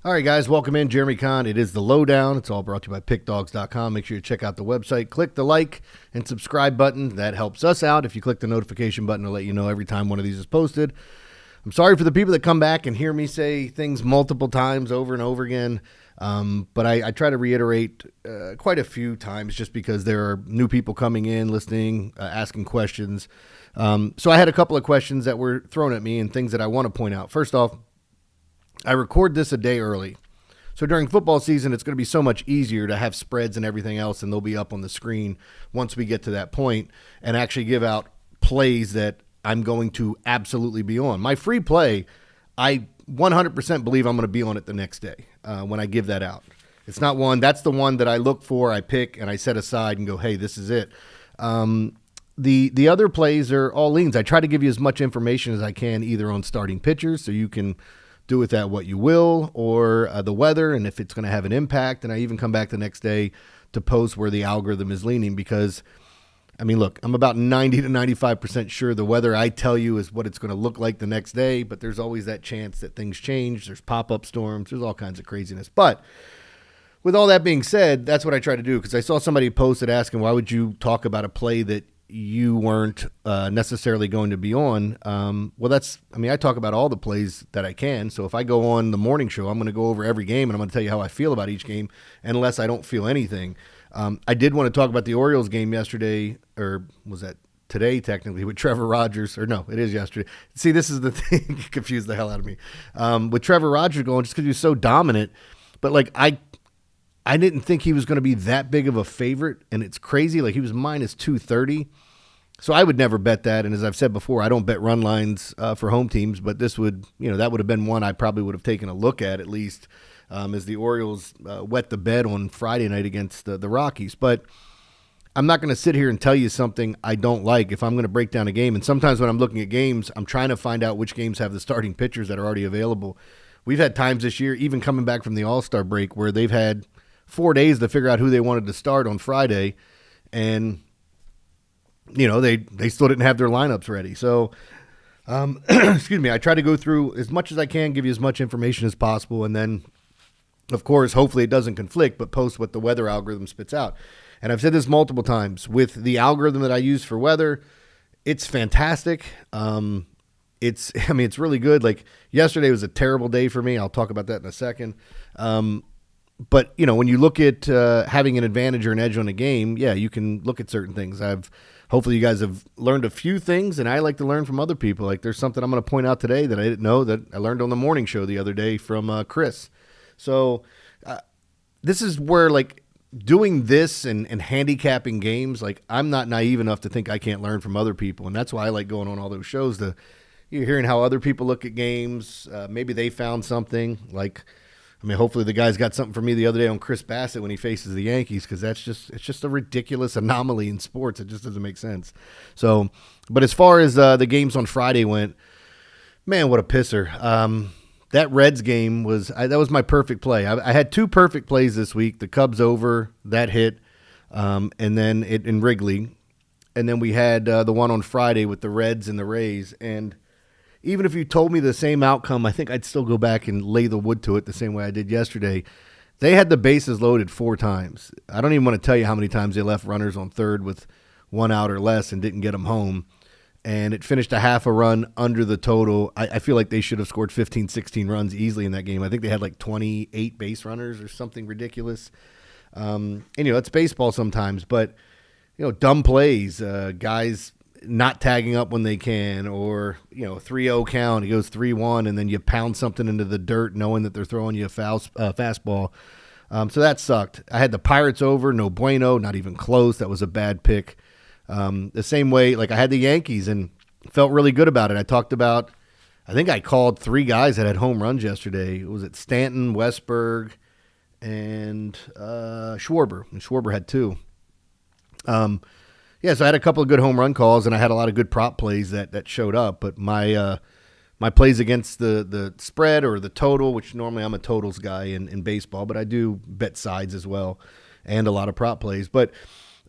All right, guys, welcome in. Jeremy Conn. It is the Lowdown. It's all brought to you by Pickdawgz.com. Make sure you check out the website. Click the like and subscribe button. That helps us out. If you click the notification button, it'll let you know every time one of these is posted. I'm sorry for the people that come back and hear me say things multiple times over and over again. But I try to reiterate quite a few times just because there are new people coming in, listening, asking questions. So I had a couple of questions that were thrown at me and things that I want to point out. First off, I record this a day early. So during football season, it's going to be so much easier to have spreads and everything else, and they'll be up on the screen once we get to that point and actually give out plays that I'm going to absolutely be on. My free play, I 100% believe I'm going to be on it the next day when I give that out. It's not one. That's the one that I look for, I pick, and I set aside and go, hey, this is it. The other plays are all leans. I try to give you as much information as I can either on starting pitchers so you can do with that what you will, or the weather and if it's going to have an impact. And I even come back the next day to post where the algorithm is leaning because, I mean, look, I'm about 90 to 95% sure the weather I tell you is what it's going to look like the next day, but there's always that chance that things change. There's pop-up storms. There's all kinds of craziness. But with all that being said, that's what I try to do because I saw somebody posted asking, why would you talk about a play that you weren't necessarily going to be on? I talk about all the plays that I can. So if I go on the morning show, I'm going to go over every game and I'm going to tell you how I feel about each game unless I don't feel anything. I did want to talk about the Orioles game yesterday, or was that today technically, with Trevor Rogers, or no, it is yesterday. See, this is the thing that confused the hell out of me. With Trevor Rogers going just because he was so dominant, but like I didn't think he was going to be that big of a favorite, and it's crazy. Like, he was minus 230. So I would never bet that. And as I've said before, I don't bet run lines for home teams, but this would, that would have been one I probably would have taken a look at least as the Orioles wet the bed on Friday night against the Rockies. But I'm not going to sit here and tell you something I don't like if I'm going to break down a game. And sometimes when I'm looking at games, I'm trying to find out which games have the starting pitchers that are already available. We've had times this year, even coming back from the All-Star break, where they've had 4 days to figure out who they wanted to start on Friday, and they still didn't have their lineups ready. So, excuse me, I try to go through as much as I can, give you as much information as possible, and then, of course, hopefully it doesn't conflict, but post what the weather algorithm spits out. And I've said this multiple times. With the algorithm that I use for weather, it's fantastic. It's really good. Like, yesterday was a terrible day for me. I'll talk about that in a second. But, when you look at having an advantage or an edge on a game, yeah, you can look at certain things. Hopefully you guys have learned a few things, and I like to learn from other people. Like, there's something I'm going to point out today that I didn't know that I learned on the morning show the other day from Chris. So this is where, like, doing this and handicapping games, like, I'm not naive enough to think I can't learn from other people. And that's why I like going on all those shows. You're hearing how other people look at games. Maybe they found something like, hopefully the guys got something for me the other day on Chris Bassett when he faces the Yankees, because it's just a ridiculous anomaly in sports. It just doesn't make sense. So, but as far as the games on Friday went, man, what a pisser. That Reds game that was my perfect play. I had two perfect plays this week: the Cubs over, that hit, and then it in Wrigley, and then we had the one on Friday with the Reds and the Rays. And even if you told me the same outcome, I think I'd still go back and lay the wood to it the same way I did yesterday. They had the bases loaded 4 times. I don't even want to tell you how many times they left runners on third with 1 out or less and didn't get them home. And it finished a half a run under the total. I feel like they should have scored 15, 16 runs easily in that game. I think they had like 28 base runners or something ridiculous. And, it's baseball sometimes. But, dumb plays, guys not tagging up when they can, or 3-0 count, he goes 3-1, and then you pound something into the dirt knowing that they're throwing you a fastball. So that sucked. I had the Pirates over, no bueno, not even close. That was a bad pick. The same way, like, I had the Yankees and felt really good about it. I think I called 3 guys that had home runs yesterday. Was it Stanton, Westberg, and Schwarber? And Schwarber had 2. So I had a couple of good home run calls, and I had a lot of good prop plays that showed up. But my plays against the spread or the total, which normally I'm a totals guy in baseball, but I do bet sides as well, and a lot of prop plays. But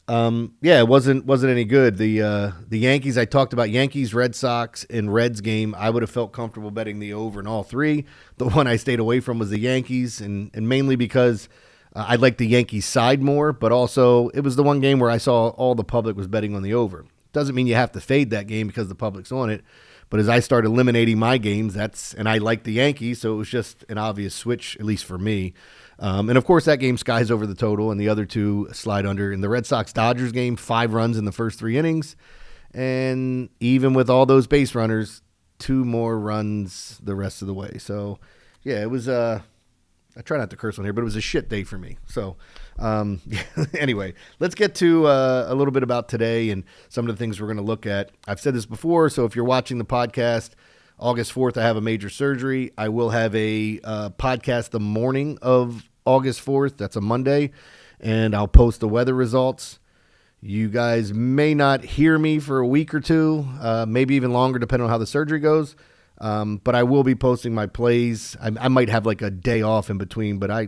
Yeah, it wasn't any good. The Yankees, I talked about Yankees, Red Sox, and Reds game. I would have felt comfortable betting the over in all three. The one I stayed away from was the Yankees, and mainly because I like the Yankees side more, but also it was the one game where I saw all the public was betting on the over. Doesn't mean you have to fade that game because the public's on it. But as I start eliminating my games, and I like the Yankees, so it was just an obvious switch, at least for me. And of course, that game skies over the total, and the other two slide under. In the Red Sox-Dodgers game, 5 runs in the first 3 innings. And even with all those base runners, 2 more runs the rest of the way. So, yeah, it was I try not to curse on here, but it was a shit day for me. So, anyway, let's get to a little bit about today and some of the things we're going to look at. I've said this before, so if you're watching the podcast, August 4th, I have a major surgery. I will have a podcast the morning of August 4th. That's a Monday, and I'll post the weather results. You guys may not hear me for a week or two, maybe even longer, depending on how the surgery goes. But I will be posting my plays. I might have like a day off in between, but I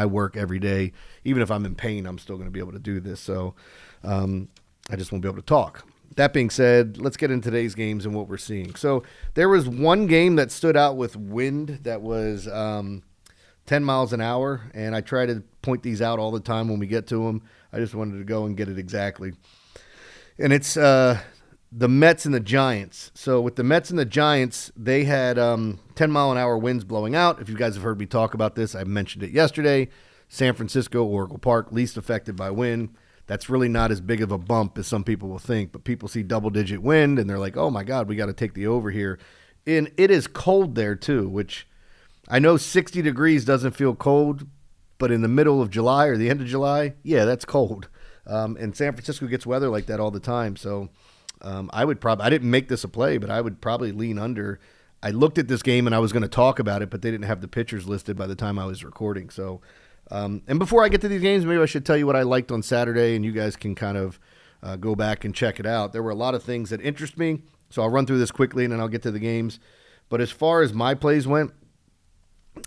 work every day. Even if I'm in pain, I'm still going to be able to do this. So I just won't be able to talk. That being said, let's get into today's games and what we're seeing. So there was one game that stood out with wind that was 10 miles an hour, and I try to point these out all the time when we get to them. I just wanted to go and get it exactly. And it's the Mets and the Giants. So with the Mets and the Giants, they had 10-mile-an-hour winds blowing out. If you guys have heard me talk about this, I mentioned it yesterday. San Francisco, Oracle Park, least affected by wind. That's really not as big of a bump as some people will think, but people see double-digit wind, and they're like, oh, my God, we got to take the over here. And it is cold there, too, which I know 60 degrees doesn't feel cold, but in the middle of July or the end of July, yeah, that's cold. And San Francisco gets weather like that all the time, so I didn't make this a play, but I would probably lean under. I looked at this game, and I was going to talk about it, but they didn't have the pitchers listed by the time I was recording, so and before I get to these games, maybe I should tell you what I liked on Saturday, and you guys can kind of go back and check it out. There were a lot of things that interest me, so I'll run through this quickly, and then I'll get to the games. But as far as my plays went,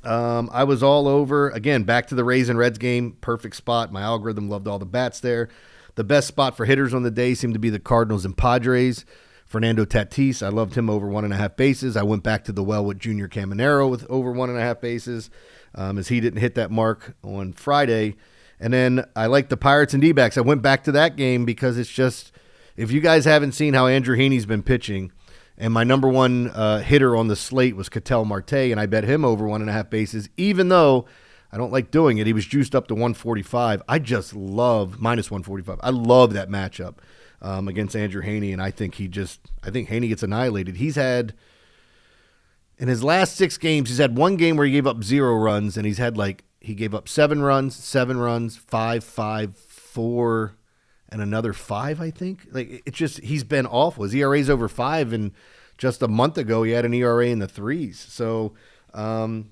I was all over. Again, back to the Rays and Reds game, perfect spot. My algorithm loved all the bats there. The best spot for hitters on the day seemed to be the Cardinals and Padres. Fernando Tatis, I loved him over 1.5 bases. I went back to the well with Junior Caminero with over 1.5 bases. As he didn't hit that mark on Friday. And then I like the Pirates and D-backs. I went back to that game because it's just, if you guys haven't seen how Andrew Heaney's been pitching, and my number one hitter on the slate was Ketel Marte, and I bet him over 1.5 bases, even though I don't like doing it. He was juiced up to 145. I just love, minus 145. I love that matchup against Andrew Heaney, and I think Heaney gets annihilated. He's had... In his last 6 games, he's had one game where he gave up 0 runs, and he gave up 7 runs, 5, 4, and another 5, I think. He's been awful. His ERA's over 5, and just a month ago, he had an ERA in the 3s. So, I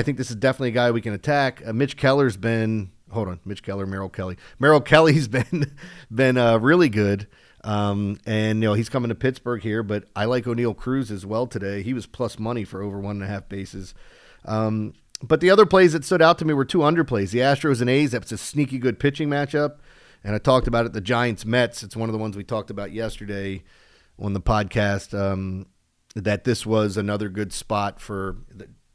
think this is definitely a guy we can attack. Mitch Keller's been, Merrill Kelly. Merrill Kelly's been really good. And he's coming to Pittsburgh here, but I like O'Neal Cruz as well today. He was plus money for over 1.5 bases. But the other plays that stood out to me were 2 underplays. The Astros and A's, that's a sneaky good pitching matchup. And I talked about it, the Giants-Mets. It's one of the ones we talked about yesterday on the podcast, that this was another good spot for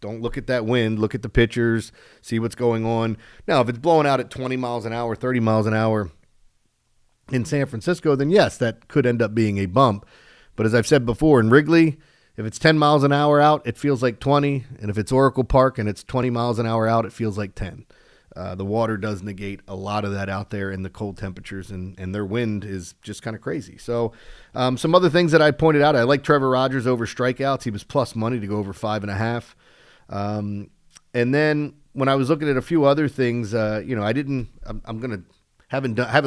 don't look at that wind, look at the pitchers, see what's going on. Now, if it's blowing out at 20 miles an hour, 30 miles an hour, in San Francisco, then yes, that could end up being a bump. But as I've said before, in Wrigley, if it's 10 miles an hour out, it feels like 20. And if it's Oracle Park and it's 20 miles an hour out, it feels like 10. The water does negate a lot of that out there in the cold temperatures, and their wind is just kind of crazy. So some other things that I pointed out, I like Trevor Rogers over strikeouts. He was plus money to go over 5.5. And then when I was looking at a few other things, haven't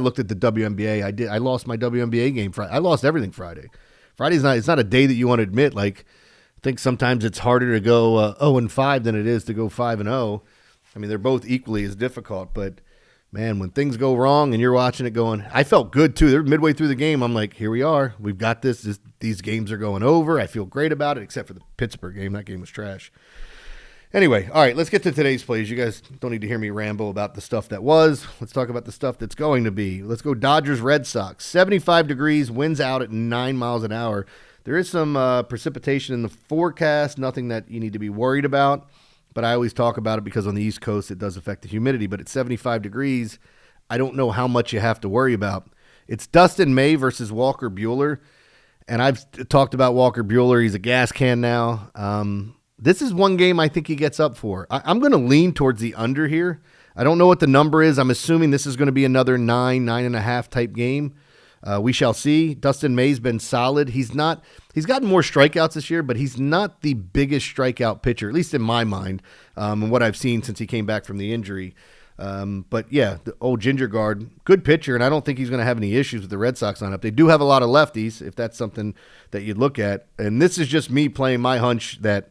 looked at the WNBA. I lost my WNBA game Friday. I lost everything Friday. It's not a day that you want to admit. Like, I think sometimes it's harder to go 0-5 than it is to go 5-0. I mean, they're both equally as difficult, but man, when things go wrong and you're watching it going, I felt good too. They're midway through the game. I'm like, here we are. We've got this. These games are going over. I feel great about it, except for the Pittsburgh game. That game was trash. Anyway, all right, let's get to today's plays. You guys don't need to hear me ramble about the stuff that was. Let's talk about the stuff that's going to be. Let's go Dodgers Red Sox. 75 degrees, winds out at 9 miles an hour. There is some precipitation in the forecast, nothing that you need to be worried about. But I always talk about it because on the East Coast it does affect the humidity. But at 75 degrees, I don't know how much you have to worry about. It's Dustin May versus Walker Buehler. And I've talked about Walker Buehler. He's a gas can now. This is one game I think he gets up for. I'm going to lean towards the under here. I don't know what the number is. I'm assuming this is going to be another 9.5 type game. We shall see. Dustin May's been solid. He's gotten more strikeouts this year, but he's not the biggest strikeout pitcher, at least in my mind, and what I've seen since he came back from the injury. But yeah, the old Ginger Guard, good pitcher, and I don't think he's going to have any issues with the Red Sox lineup. They do have a lot of lefties, if that's something that you'd look at. And this is just me playing my hunch that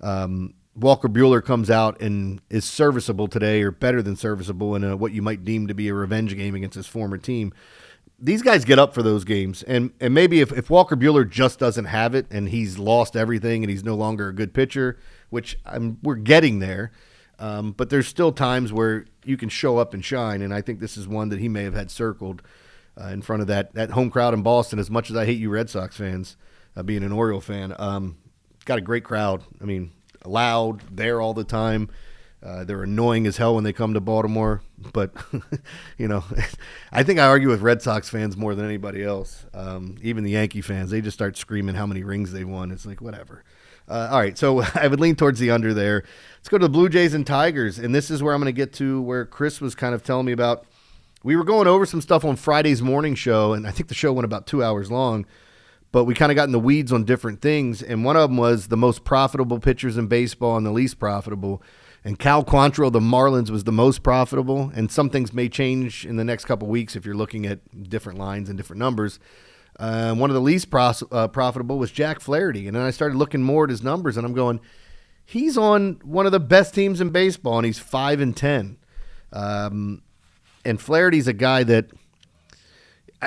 Walker Buehler comes out and is serviceable today, or better than serviceable, in what you might deem to be a revenge game against his former team. These guys get up for those games, and maybe if Walker Buehler just doesn't have it and he's lost everything and he's no longer a good pitcher, which we're getting there, but there's still times where you can show up and shine, and I think this is one that he may have had circled in front of that home crowd in Boston. As much as I hate you Red Sox fans, being an Oriole fan, got a great crowd. I mean, loud, there all the time. They're annoying as hell when they come to Baltimore, but I think I argue with Red Sox fans more than anybody else. Even the Yankee fans, they just start screaming how many rings they won. It's like, whatever. All right, so I would lean towards the under there. Let's go to the Blue Jays and Tigers, and this is where I'm going to get to where Chris was kind of telling me about. We were going over some stuff on Friday's morning show, and I think the show went about 2 hours long, but we kind of got in the weeds on different things, and one of them was the most profitable pitchers in baseball and the least profitable. And Cal Quantrill, the Marlins, was the most profitable, and some things may change in the next couple of weeks if you're looking at different lines and different numbers. One of the least profitable was Jack Flaherty, and then I started looking more at his numbers, and I'm going, he's on one of the best teams in baseball, and he's 5-10. And Flaherty's a guy that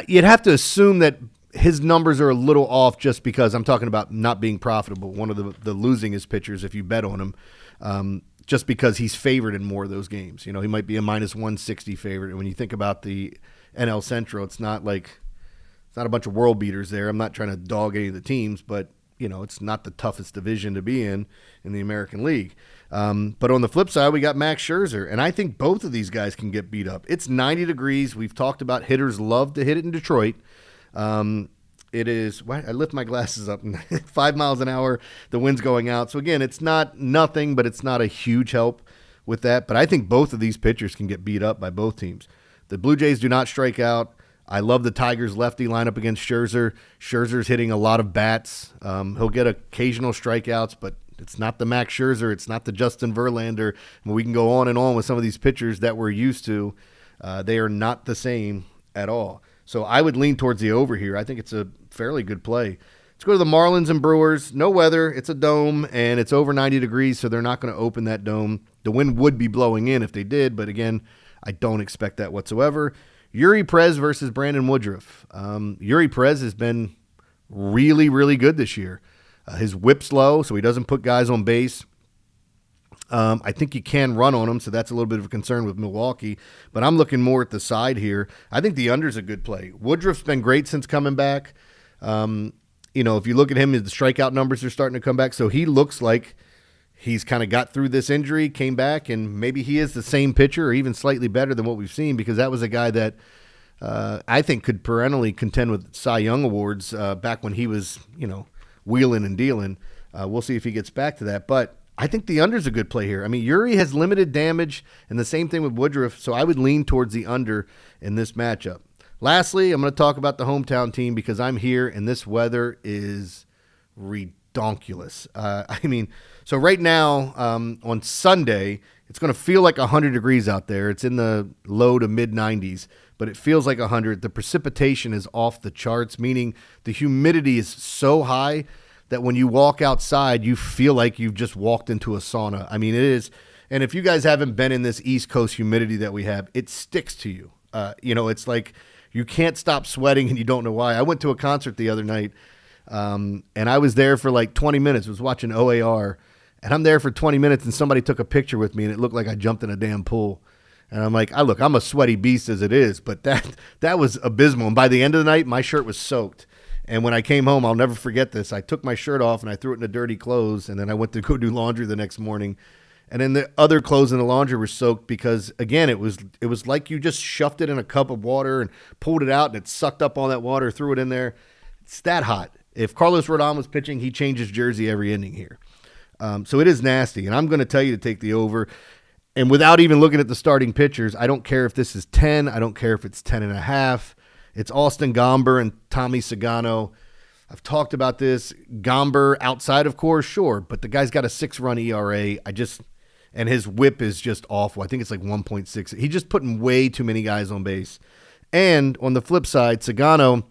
you'd have to assume that his numbers are a little off just because I'm talking about not being profitable. One of the losingest pitchers if you bet on him, just because he's favored in more of those games. He might be a minus 160 favorite. And when you think about the NL Central, it's not a bunch of world beaters there. I'm not trying to dog any of the teams, but it's not the toughest division to be in the American League. But on the flip side, we got Max Scherzer, and I think both of these guys can get beat up. It's 90 degrees. We've talked about hitters love to hit it in Detroit. It is, I lift my glasses up, 5 miles an hour, the wind's going out. So again, it's not nothing, but it's not a huge help with that. But I think both of these pitchers can get beat up by both teams. The Blue Jays do not strike out. I love the Tigers lefty lineup against Scherzer. Scherzer's hitting a lot of bats. He'll get occasional strikeouts, but it's not the Max Scherzer. It's not the Justin Verlander. We can go on and on with some of these pitchers that we're used to. They are not the same at all. So I would lean towards the over here. I think it's a fairly good play. Let's go to the Marlins and Brewers. No weather. It's a dome, and it's over 90 degrees, so they're not going to open that dome. The wind would be blowing in if they did, but again, I don't expect that whatsoever. Yuri Perez versus Brandon Woodruff. Yuri Perez has been really, really good this year. His whip's low, so he doesn't put guys on base. I think you can run on him, so that's a little bit of a concern with Milwaukee. But I'm looking more at the side here. I think the under's a good play. Woodruff's been great since coming back. If you look at him, the strikeout numbers are starting to come back. So he looks like he's kind of got through this injury, came back, and maybe he is the same pitcher or even slightly better than what we've seen, because that was a guy that I think could perennially contend with Cy Young awards back when he was, wheeling and dealing. We'll see if he gets back to that. But I think the under's a good play here. I mean, Yuri has limited damage, and the same thing with Woodruff, so I would lean towards the under in this matchup. Lastly, I'm going to talk about the hometown team because I'm here, and this weather is redonkulous. So right now, on Sunday, it's going to feel like 100 degrees out there. It's in the low to mid-90s, but it feels like 100. The precipitation is off the charts, meaning the humidity is so high that when you walk outside, you feel like you've just walked into a sauna. I mean, it is. And if you guys haven't been in this East Coast humidity that we have, it sticks to you. It's like you can't stop sweating and you don't know why. I went to a concert the other night, and I was there for like 20 minutes. I was watching OAR, And I'm there for 20 minutes, and somebody took a picture with me, and it looked like I jumped in a damn pool. And I'm like, I'm a sweaty beast as it is, but that was abysmal. And by the end of the night, my shirt was soaked. And when I came home, I'll never forget this. I took my shirt off and I threw it in the dirty clothes, and then I went to go do laundry the next morning. And then the other clothes in the laundry were soaked because, again, it was like you just shoved it in a cup of water and pulled it out, and it sucked up all that water, threw it in there. It's that hot. If Carlos Rodon was pitching, he changes jersey every inning here. So it is nasty, and I'm going to tell you to take the over. And without even looking at the starting pitchers, I don't care if this is 10. I don't care if it's 10.5. It's Austin Gomber and Tommy Sagano. I've talked about this. Gomber outside of course, sure, but the guy's got a 6-run ERA. And his whip is just awful. I think it's like 1.6. He's just putting way too many guys on base. And on the flip side, Sagano,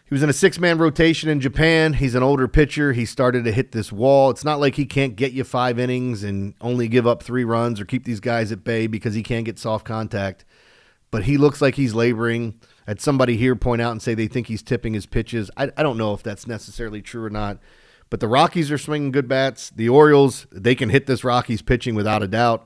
he was in a 6-man rotation in Japan. He's an older pitcher. He started to hit this wall. It's not like he can't get you 5 innings and only give up 3 runs or keep these guys at bay because he can't get soft contact. But he looks like he's laboring. I had somebody here point out and say they think he's tipping his pitches. I don't know if that's necessarily true or not. But the Rockies are swinging good bats. The Orioles, they can hit this Rockies pitching without a doubt.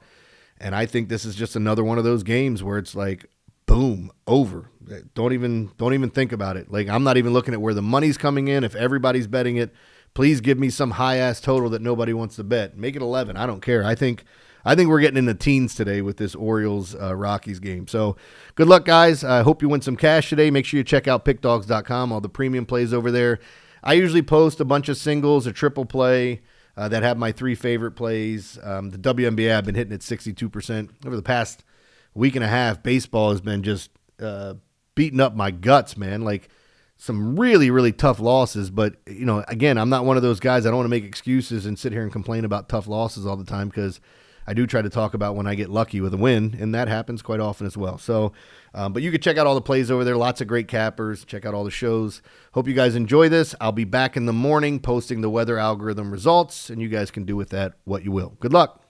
And I think this is just another one of those games where it's like, boom, over. Don't even think about it. Like, I'm not even looking at where the money's coming in. If everybody's betting it, please give me some high-ass total that nobody wants to bet. Make it 11. I don't care. I think we're getting in the teens today with this Orioles-Rockies game. So good luck, guys. I hope you win some cash today. Make sure you check out Pickdawgz.com, all the premium plays over there. I usually post a bunch of singles, a triple play that have my 3 favorite plays. The WNBA, I've been hitting at 62%. Over the past week and a half, baseball has been just beating up my guts, man. Like some really, really tough losses. But, again, I'm not one of those guys. I don't want to make excuses and sit here and complain about tough losses all the time because I do try to talk about when I get lucky with a win, and that happens quite often as well. So, but you can check out all the plays over there. Lots of great cappers. Check out all the shows. Hope you guys enjoy this. I'll be back in the morning posting the weather algorithm results, and you guys can do with that what you will. Good luck.